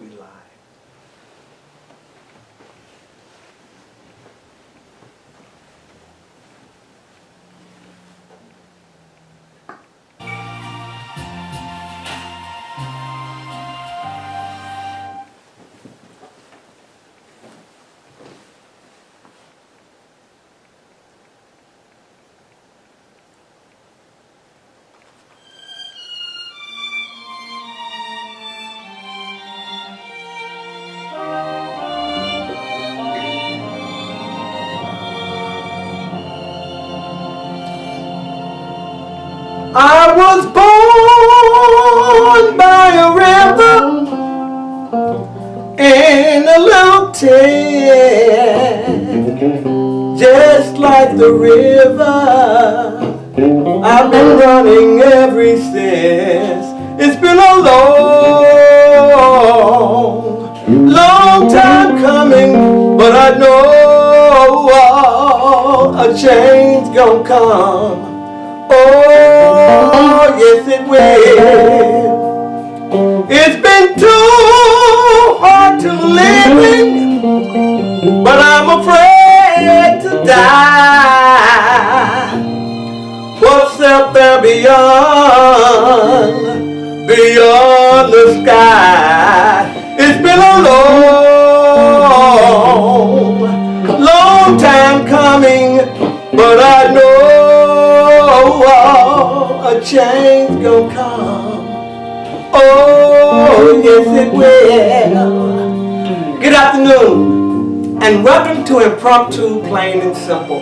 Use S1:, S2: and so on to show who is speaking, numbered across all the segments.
S1: we lie. I was born by a river in a little town, just like the river. I've been running ever since. It's been a long time coming, but I know a change gonna come. Oh, yes it will. It's been too hard to live, but I'm afraid to die. What's up there beyond the sky? It's been a long time coming, but I know a change gonna come. Oh, yes it will. Good afternoon, and welcome to Impromptu, Plain and Simple.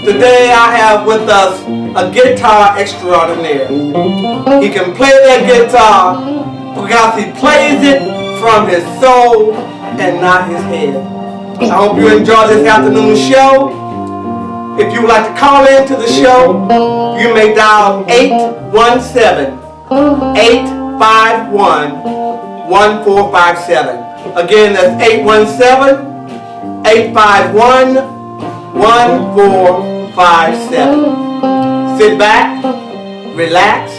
S1: Today I have with us a guitar extraordinaire. He can play that guitar because he plays it from his soul and not his head. I hope you enjoy this afternoon's show. If you would like to call in to the show, you may dial 817-851-1457. Again, that's 817-851-1457. Sit back, relax,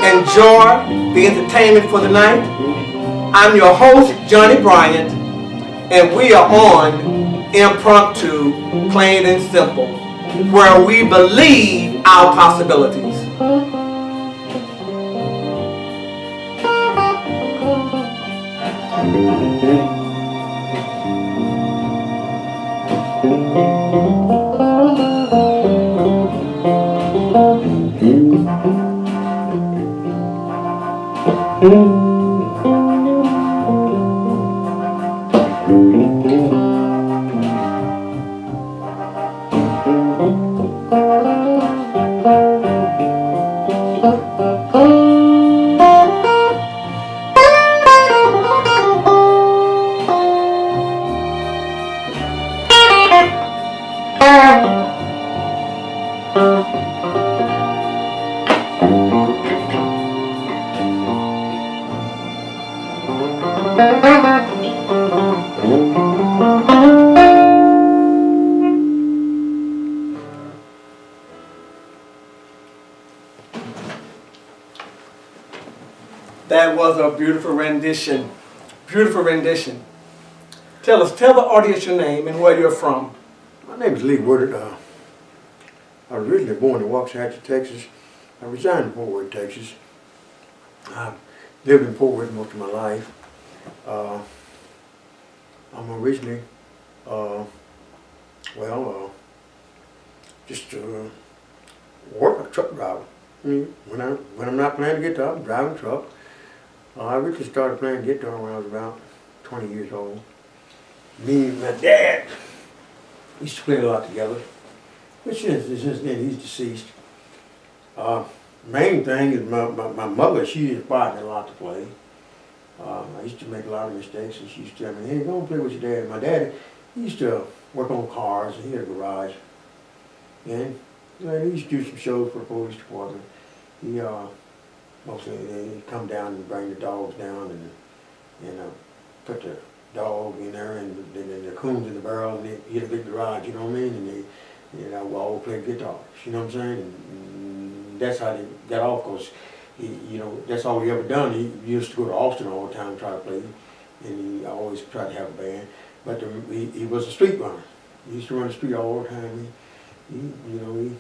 S1: enjoy the entertainment for the night. I'm your host, Johnny Bryant, and we are on Impromptu, Plain and Simple, where we believe our possibilities. That was a beautiful rendition. Beautiful rendition. Tell the audience your name and where you're from.
S2: My name is Lee Woodard. I was originally born in Waxahachie, Texas. I resigned in Fort Worth, Texas. I've lived in Fort Worth most of my life. I'm originally, just work a truck driver. When I'm not playing the guitar, I'm driving a truck. I originally started playing guitar when I was about 20 years old. Me and my dad used to play a lot together, but since then he's deceased. Main thing is my mother, she inspired me a lot to play. I used to make a lot of mistakes, and she used to tell me, hey, go and play with your dad. My dad, he used to work on cars, and he had a garage. And he used to do some shows for the police department. He mostly he'd come down and bring the dogs down and put the dog in there and then the coons in the barrel, and he had a big garage, you know what I mean? And we all played guitars, you know what I'm saying? And that's how they got off, because you know, that's all he ever done. He used to go to Austin all the time and try to play, and he always tried to have a band. But he was a street runner. He used to run the street all the time. He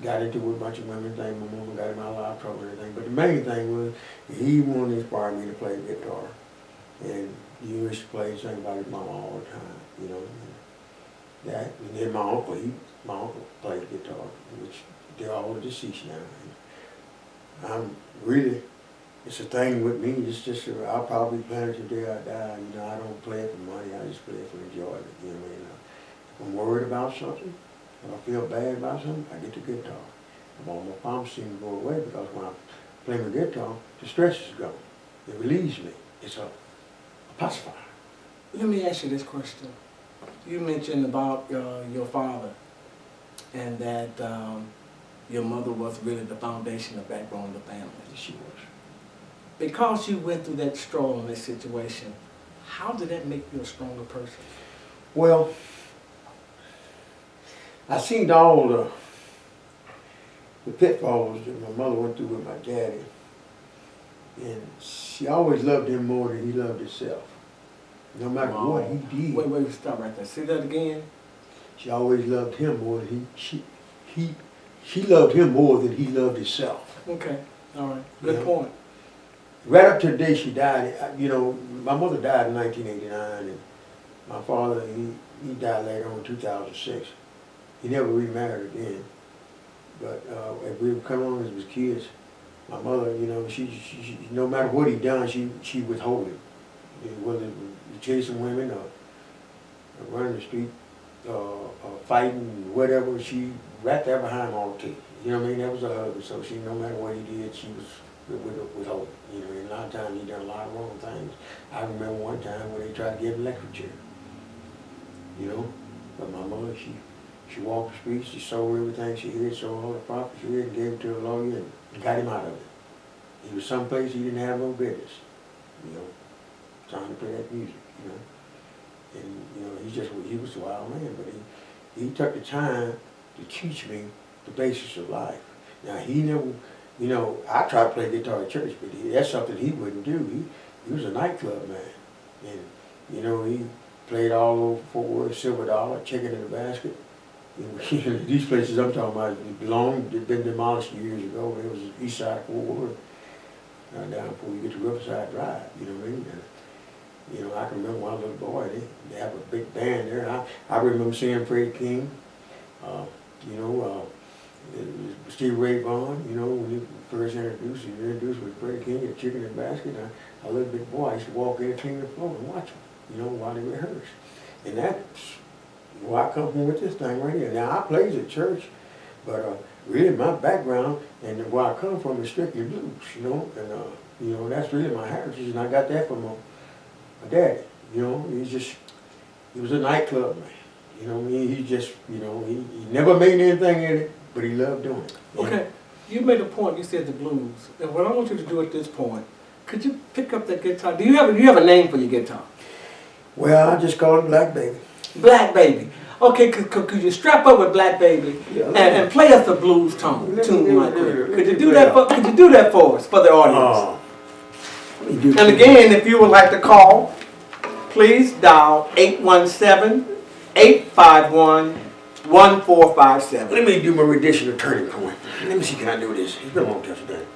S2: got into it with a bunch of women. My mama got him out of a lot of trouble and everything. But the main thing was he wanted to inspire me to play guitar, and he used to play and sing about his mama all the time. You know, and then my uncle played guitar, which they're all deceased now. I'm really, it's a thing with me. It's just I'll probably play it till the day I die. You know, I don't play it for money. I just play it for enjoyment. You know what I mean? If I'm worried about something, if I feel bad about something, I get the guitar. If all my problems seem to go away because when I play my guitar, the stress is gone. It relieves me. It's a pacifier.
S1: Let me ask you this question. You mentioned about your father and that your mother was really the foundation, the backbone of the family.
S2: She was.
S1: Because you went through that struggle in this situation, how did that make you a stronger person?
S2: Well, I seen all the pitfalls that my mother went through with my daddy, and she always loved him more than he loved himself. No matter what he did.
S1: Wait, stop right there. Say that again.
S2: She always loved him more than she loved him more than he loved himself.
S1: Okay, all right, good point.
S2: Right up to the day she died, you know, my mother died in 1989, and my father, he died later on in 2006. He never remarried again. But as we were coming on as kids, my mother, you know, she no matter what he done, she withhold him. Whether chasing women or running the street, or fighting, whatever, she wrapped that behind all the teeth. You know what I mean? That was her husband, so she, no matter what he did, she was withholding. You know, and a lot of times he done a lot of wrong things. I remember one time when they tried to give him an electric chair. You know, but my mother, she walked the streets, she sold everything she had, sold all the property she had, gave it to a lawyer, and got him out of it. He was someplace he didn't have no business, you know, trying to play that music, you know. And, you know, he was a wild man, but he took the time to teach me the basics of life. Now, he never, you know, I tried to play guitar at church, but that's something he wouldn't do. He was a nightclub man. And, you know, he played all over Fort Worth, Silver Dollar, Chicken in the Basket. You know, these places I'm talking about they've been demolished years ago. It was the east side of Fort Worth, down before you get to Riverside Drive, you know what I mean? And, you know, I can remember when I was a little boy, they have a big band there. I remember seeing Freddie King, you know, Steve Ray Vaughan, you know, when he first introduced with Freddie King at Chicken and Basket. I little bit boy, I used to walk in and clean the floor and watch them, you know, while they rehearsed. And that's where I come from with this thing right here. Now, I plays at church, but really my background and where I come from is strictly blues, you know, and, you know, that's really my heritage, and I got that from my daddy. You know, he was a nightclub man. You know, he just, you know, he never made anything in it, but he loved doing it.
S1: Okay, you made a point, you said the blues. And what I want you to do at this point, could you pick up that guitar? Do you have a name for your guitar?
S2: Well, I just call it Black Baby.
S1: Black Baby. Okay, could you strap up with Black Baby and play us a blues tune right quick? Could you do that for us, for the audience? And again, if you would like to call, please dial 817-851-1457.
S2: Let me do my rendition of Turning Point. Let me see, can I do this? It's been a long time since I've done it.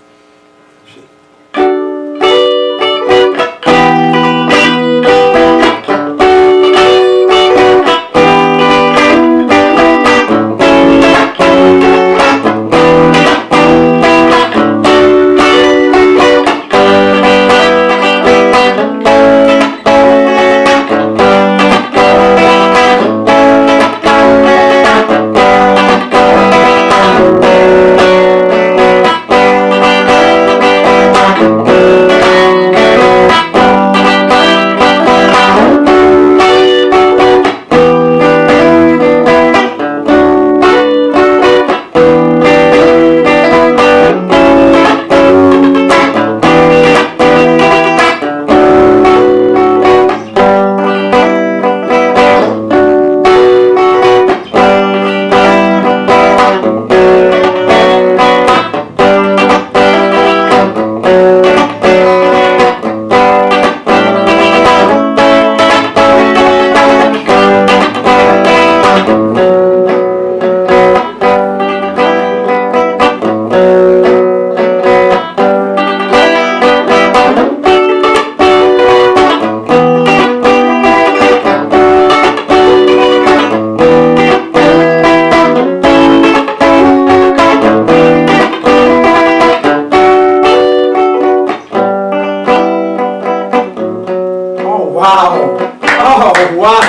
S1: Wow. Oh, wow.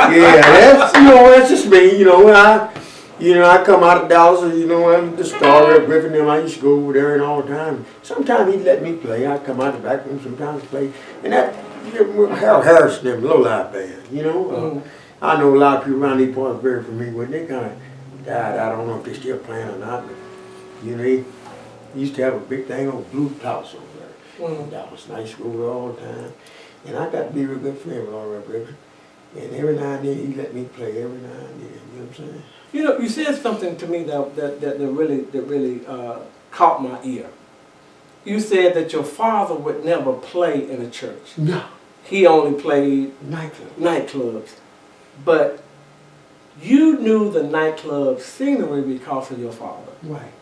S2: Yeah, that's just me. When I come out of Dallas, and the Star of Griffin, I used to go over there and all the time. Sometimes he'd let me play. I'd come out the back room sometimes play. And that, Harold Harrison, them low life band, I know a lot of people around these parts are very familiar with. They kind of died. I don't know if they're still playing or not. But, they used to have a big thing on Blue House over there. That was nice to go over all the time. And I got to be a real good friend with Laura Griffin. And every now and then he let me play every now and then. You know what I'm saying?
S1: You said something to me that really caught my ear. You said that your father would never play in a church.
S2: No.
S1: He only played nightclubs. But you knew the nightclub scenery because of your father.
S2: Right.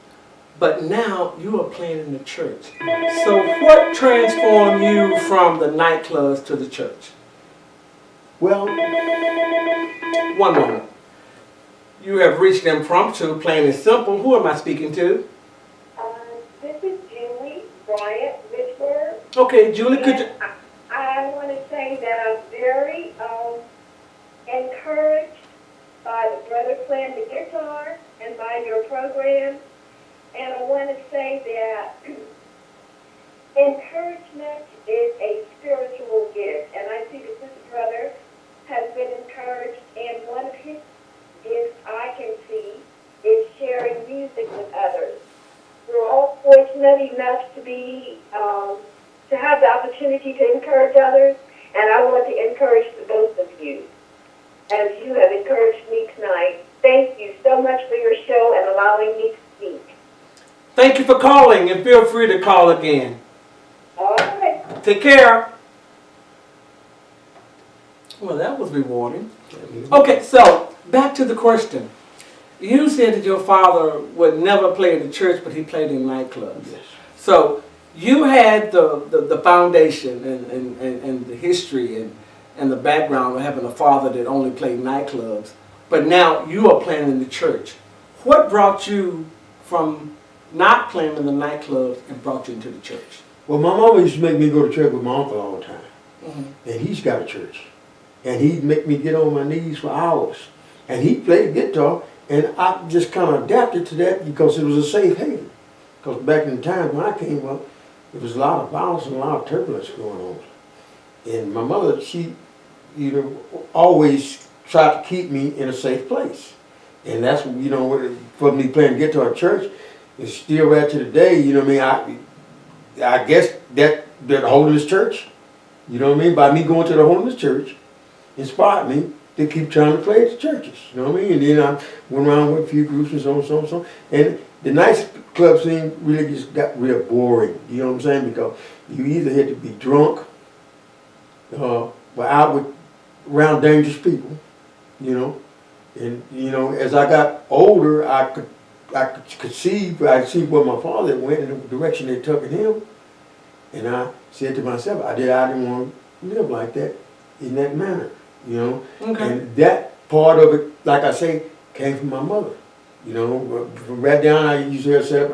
S1: But now you are playing in the church. So what transformed you from the nightclubs to the church?
S2: Well,
S1: one moment. You have reached Impromptu, plain and simple. Who am I speaking to?
S3: This is Julie Bryant Richburg.
S1: Okay, Julie, could you...
S3: I want to say that I'm very encouraged by the brother playing the guitar and by your program. And I want to say that encouragement is a spiritual gift. And I see that this brother has been encouraged, and one of his gifts I can see is sharing music with others. We're all fortunate enough to be, to have the opportunity to encourage others, and I want to encourage the both of you, as you have encouraged me tonight. Thank you so much for your show and allowing me to speak.
S1: Thank you for calling, and feel free to call again.
S3: All right.
S1: Take care. Well, that was rewarding. Okay, so back to the question. You said that your father would never play in the church, but he played in nightclubs.
S2: Yes.
S1: So you had the foundation and the history and the background of having a father that only played nightclubs, but now you are playing in the church. What brought you from not playing in the nightclubs and brought you into the church?
S2: Well, my mama used to make me go to church with my uncle all the time. And he's got a church. And he'd make me get on my knees for hours. And he played the guitar, and I just kind of adapted to that because it was a safe haven. Because back in the time when I came up, there was a lot of violence and a lot of turbulence going on. And my mother, she, always tried to keep me in a safe place. And that's, for me playing guitar at church, it's still right to the day, I guess that Holiness Church, by me going to the Holiness Church, inspired me to keep trying to play at the churches, And then I went around with a few groups and so on. And the nightclub scene really just got real boring, you know what I'm saying? Because you either had to be drunk, or out around dangerous people, And, as I got older, I could see where my father went and the direction they took in him. And I said to myself, I didn't want to live like that, in that manner,
S1: Okay.
S2: And that part of it, like I say, came from my mother. From right down, I used to hear her say,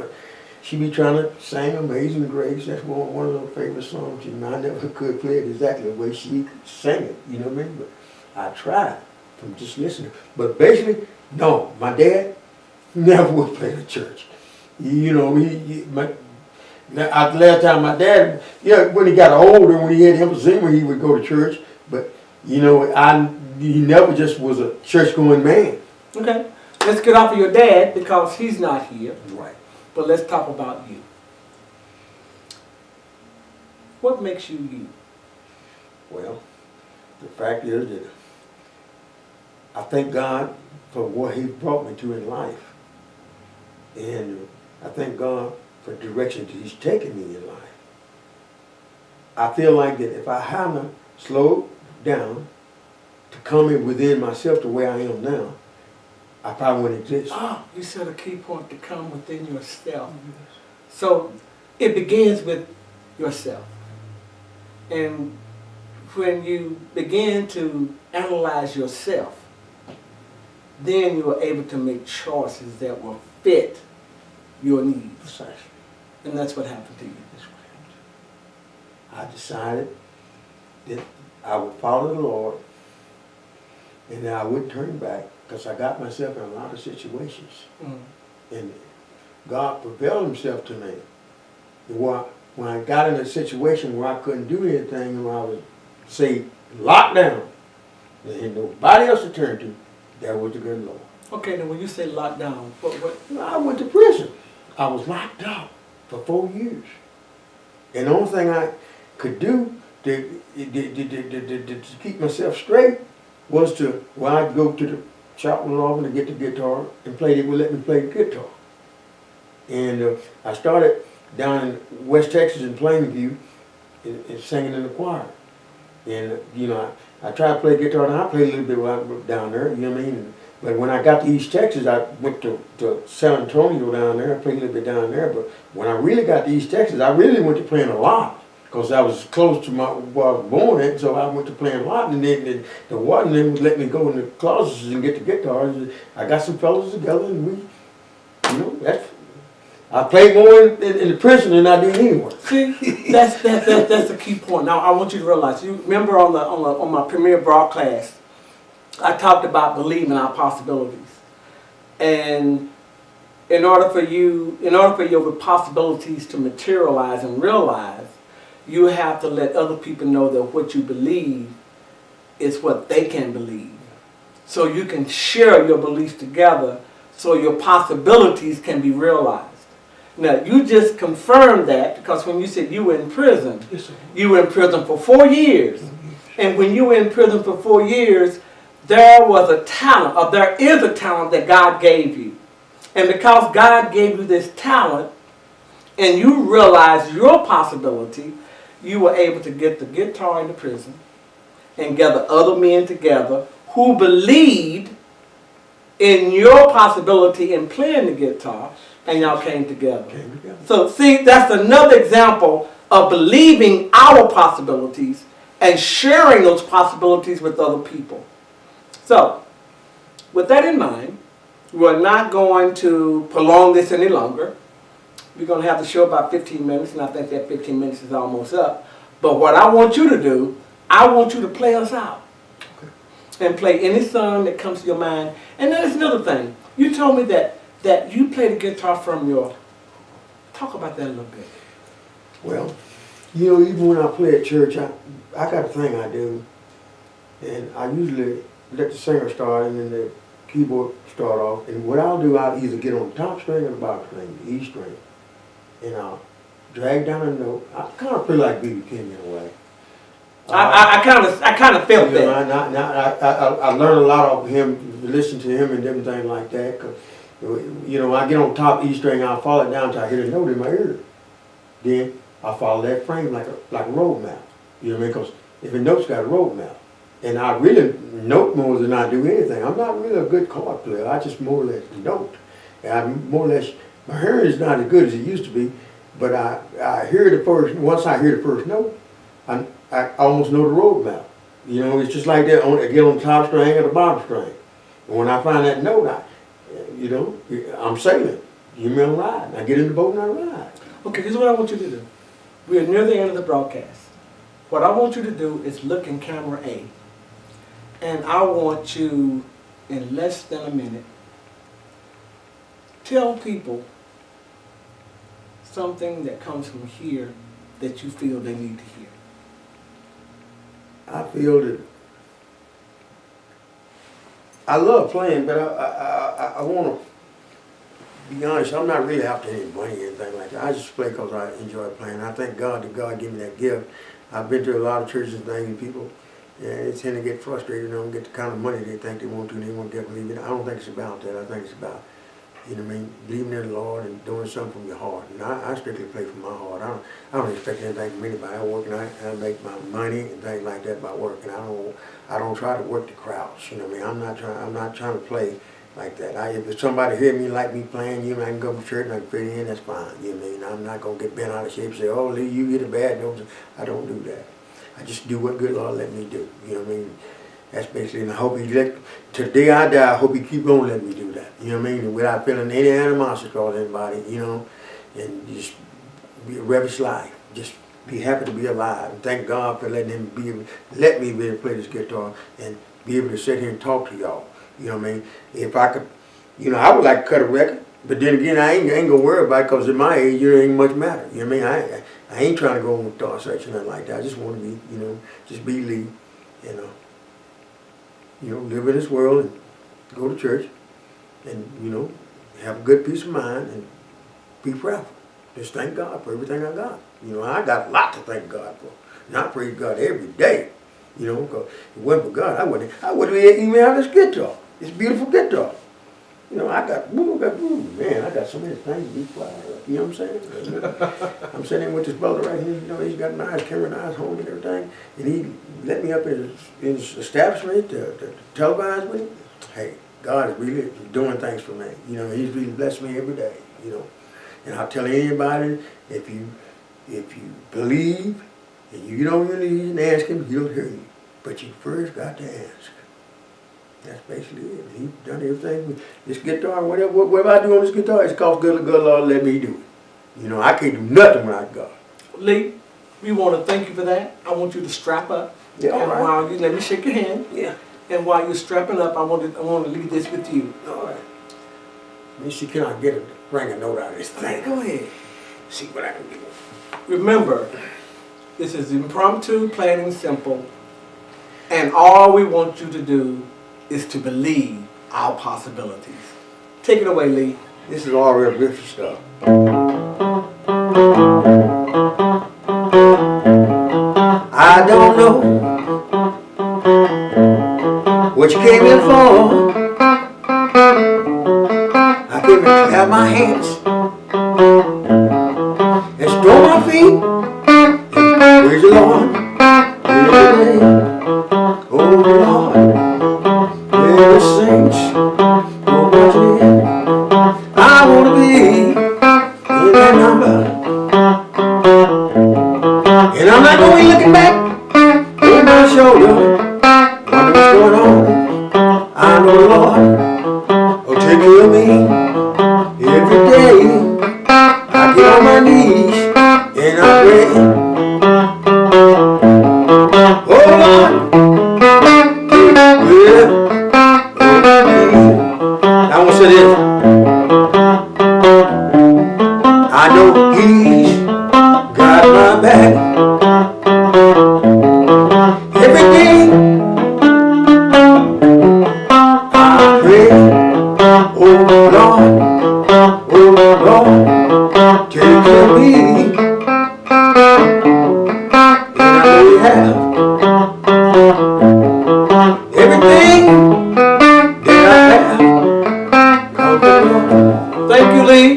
S2: she be trying to sing Amazing Grace. That's one of her favorite songs. I never could play it exactly the way she sang it, you know what I mean? But I tried from just listening. But basically, no, my dad never would play the church. Last time my dad, when he got older, when he had emphysema, he would go to church. But, he never just was a church-going man.
S1: Okay. Let's get off of your dad because he's not here.
S2: Right.
S1: But let's talk about you. What makes you you?
S2: Well, the fact is that I thank God for what He brought me to in life. And I thank God for the direction that He's taken me in life. I feel like that if I hadn't slowed down to come in within myself the way I am now, I probably wouldn't exist.
S1: Oh, you said a key point to come within yourself. So it begins with yourself. And when you begin to analyze yourself, then you are able to make choices that will fit your needs.
S2: Precisely.
S1: And that's what happened to you.
S2: That's what happened. I decided that I would follow the Lord, and that I wouldn't turn back, because I got myself in a lot of situations. And God prevailed himself to me. And when I got in a situation where I couldn't do anything, and where I was, say, locked down, there ain't nobody else to turn to, that was the good Lord.
S1: Okay, then when you say locked down, what?
S2: I went to prison. I was locked up for 4 years. And the only thing I could do to keep myself straight was to, when I'd go to the shop with Norman to get the guitar and play, they would let me play the guitar. And I started down in West Texas in Plainview and singing in the choir. And, you know, I tried to play guitar, and I played a little bit while I was down there, you know what I mean? But when I got to East Texas, I went to San Antonio down there. I played a little bit down there. But when I really got to East Texas, I really went to playing a lot, because I was close to where I was born at. So I went to playing a lot. And then the warden then would let me go in the closets and get the guitars. I got some fellas together, and we, you know, I played more in the prison than I did anywhere.
S1: See, that's the key point. Now I want you to realize. You remember on my premiere broadcast, I talked about believing our possibilities, and in order for your possibilities to materialize and realize, you have to let other people know that what you believe is what they can believe, so you can share your beliefs together, so your possibilities can be realized. Now you just confirmed that, because when you said you were in prison, you were in prison for 4 years, and when you were in prison for 4 years, there was a talent, or there is a talent that God gave you. And because God gave you this talent, and you realized your possibility, you were able to get the guitar in the prison and gather other men together who believed in your possibility in playing the guitar, and y'all came together. So see, that's another example of believing our possibilities and sharing those possibilities with other people. So, with that in mind, we're not going to prolong this any longer. We're going to have the show about 15 minutes, and I think that 15 minutes is almost up. But what I want you to do, I want you to play us out. Okay. And play any song that comes to your mind. And then there's another thing. You told me that you play the guitar from your... Talk about that a little bit.
S2: Well, you know, even when I play at church, I got a thing I do. And I usually let the singer start and then the keyboard start off. And what I'll do, I'll either get on the top string or the bottom string, the E string. And I'll drag down a note. I kind of play like B.B. King in a way.
S1: I kind of felt that.
S2: I learned a lot of him, listen to him and different things like that. Cause, you know, when I get on top E string, I'll follow it down until I hear a note in my ear. Then I follow that frame like a road map. You know what I mean? Because if a note's got a road map, and I really note more than I do anything. I'm not really a good chord player. I just more or less note. And I more or less, my hearing is not as good as it used to be, but I hear the first, once I hear the first note, I almost know the road map. You know, it's just like that. I get on the top string or the bottom string. And when I find that note, you know, I'm sailing. You mean I'm riding. I get in the boat and I ride.
S1: Okay, here's what I want you to do. We are near the end of the broadcast. What I want you to do is look in camera A. And I want you, in less than a minute, tell people something that comes from here that you feel they need to hear.
S2: I feel that I love playing, but I want to be honest, I'm not really after any money or anything like that. I just play because I enjoy playing. I thank God that God gave me that gift. I've been to a lot of churches and things, and people, they tend to get frustrated and don't get the kind of money they think they want to, and they won't get believing. I don't think it's about that. I think it's about, you know what I mean, believing in the Lord and doing something from your heart. And I strictly play from my heart. I don't expect anything from anybody. I work and I make my money and things like that by working. I don't try to work the crowds. You know what I mean? I'm not trying to play like that. If somebody hear me like me playing, you know, I can go to church and I can fit in. That's fine. You know what I mean? I'm not gonna get bent out of shape and say, "Oh, Lee, you get a bad nose." I don't do that. I just do what good Lord let me do. You know what I mean? That's basically, and I hope till the day I die, I hope He keep on letting me do that. You know what I mean? Without feeling any animosity towards anybody, you know, and just be a rebellious life. Just be happy to be alive. And thank God for letting let me be able to play this guitar and be able to sit here and talk to y'all. You know what I mean? If I could, you know, I would like to cut a record, but then again, I ain't gonna worry about it because at my age, it ain't much matter. You know what I mean? I ain't trying to go on star search or nothing like that. I just want to be, you know, just be Lee, you know, live in this world and go to church and, you know, have a good peace of mind and be prayerful. Just thank God for everything I got. You know, I got a lot to thank God for. And I praise God every day. You know, because if it wasn't for God, I wouldn't even have this guitar. This beautiful guitar. You know, I got so many things to be proud of. You know what I'm saying? I'm sitting with this brother right here. You know, he's got a nice camera, nice home and everything. And he let me up in his establishment to televise with him. Hey, God is really doing things for me. You know, he's really blessed me every day. You know, and I'll tell anybody, if you believe and you get on your knees and ask him, he'll hear you. But you first got to ask. That's basically it. He's done everything with this guitar, whatever I do on this guitar, it's called good Lord let me do it. You know, I can't do nothing without God.
S1: Lee, we want to thank you for that. I want you to strap up.
S2: Yeah, all
S1: and
S2: right.
S1: while you let me shake your hand.
S2: Yeah.
S1: And while you're strapping up, I want to leave this with you.
S2: All right. Let me see, can I bring a note out of this thing?
S1: Go ahead.
S2: See what I can do.
S1: Remember, this is impromptu, plain and simple. And all we want you to do is to believe our possibilities. Take it away, Lee.
S2: This is all real good stuff. I don't know what you came here for. I came to clap my hands and stomp my feet and praise the Lord. Praise the name. Oh Lord, the saints are watching. I want to be in that number. And I'm not going to be looking back over my shoulder, wondering what's going on. I know the Lord will take care of me every day. I get on my knees and I pray. Oh Lord, yeah. I want to say this. I know He's got my back. Everything I pray, oh Lord, take care of me. And I know you have. Everything that I have comes from the Lord.
S1: Thank you, Lee.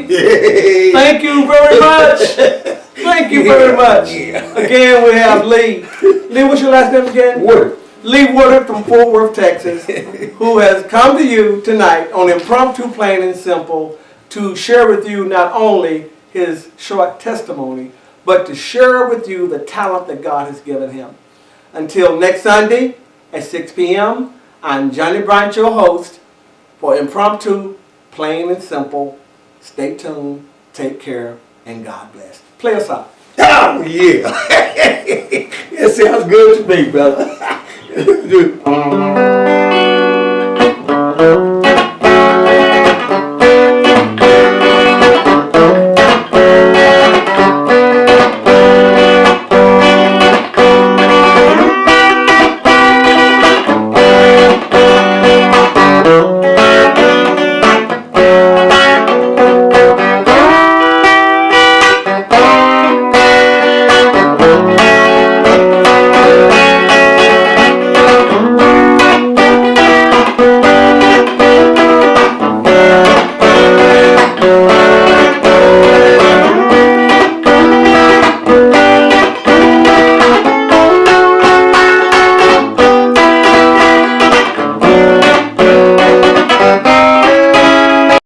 S1: Thank you very much. Thank you very much. Again, we have Lee. Lee, what's your last name again?
S2: Woodard.
S1: Lee Woodard from Fort Worth, Texas, who has come to you tonight on Impromptu, Plain and Simple to share with you not only his short testimony, but to share with you the talent that God has given him. Until next Sunday at 6 p.m., I'm Johnny Bryant, your host for Impromptu, Plain and Simple. Stay tuned, take care, and God bless. Play us out.
S2: Oh, yeah. It sounds good to me, brother.